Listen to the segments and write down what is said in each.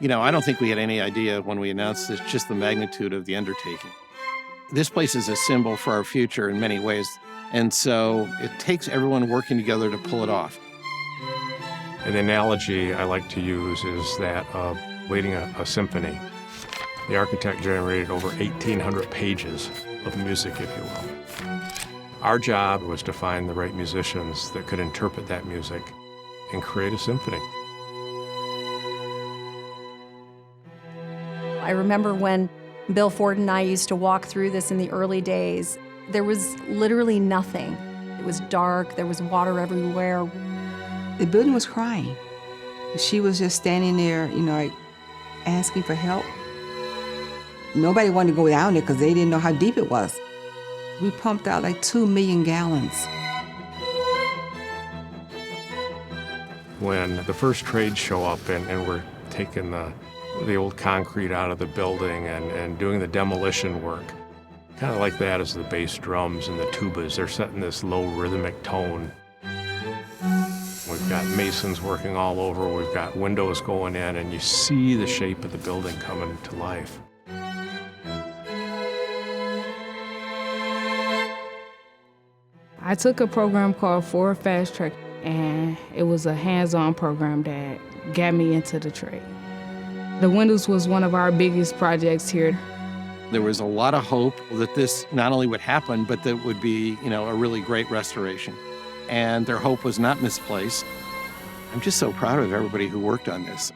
I don't think we had any idea when we announced this, just the magnitude of the undertaking. This place is a symbol for our future in many ways, and so it takes everyone working together to pull it off. An analogy I like to use is that of leading a symphony. The architect generated over 1,800 pages of music, if you will. Our job was to find the right musicians that could interpret that music and create a symphony. I remember when Bill Ford and I used to walk through this in the early days, there was literally nothing. It was dark, there was water everywhere. The building was crying. She was just standing there, like asking for help. Nobody wanted to go down there because they didn't know how deep it was. We pumped out like 2 million gallons. When the first trades show up and we're taking the old concrete out of the building and doing the demolition work, kind of like that as the bass drums and the tubas, they're setting this low rhythmic tone. We've got masons working all over, we've got windows going in, and you see the shape of the building coming to life. I took a program called Ford Fast Track, and it was a hands-on program that got me into the trade. The windows was one of our biggest projects here. There was a lot of hope that this not only would happen, but that it would be, a really great restoration. And their hope was not misplaced. I'm just so proud of everybody who worked on this.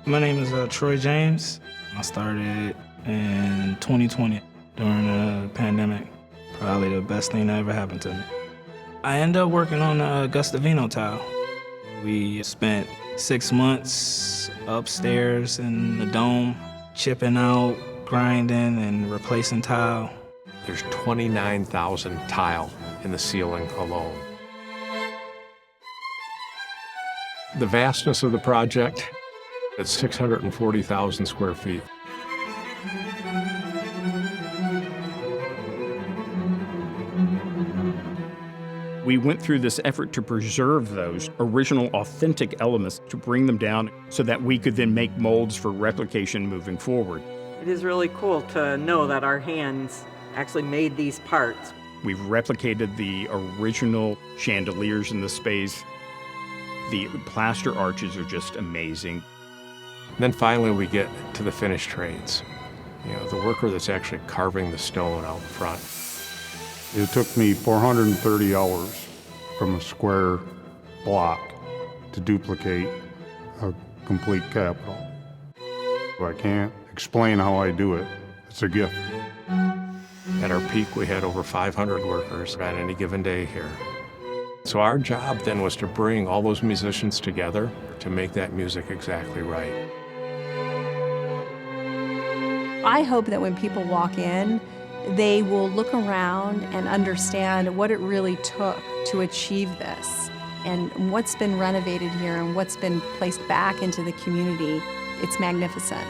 My name is Troy James. I started in 2020 during the pandemic. Probably the best thing that ever happened to me. I ended up working on the Gustavino tile. We spent 6 months upstairs in the dome, chipping out, grinding, and replacing tile. There's 29,000 tile in the ceiling alone. The vastness of the project, it's 640,000 square feet. We went through this effort to preserve those original, authentic elements, to bring them down so that we could then make molds for replication moving forward. It is really cool to know that our hands actually made these parts. We've replicated the original chandeliers in the space. The plaster arches are just amazing. Then finally we get to the finished trades. The worker that's actually carving the stone out front. It took me 430 hours from a square block to duplicate a complete Capitol. I can't explain how I do it. It's a gift. At our peak, we had over 500 workers on any given day here. So our job then was to bring all those musicians together to make that music exactly right. I hope that when people walk in, they will look around and understand what it really took to achieve this and what's been renovated here and what's been placed back into the community. It's magnificent.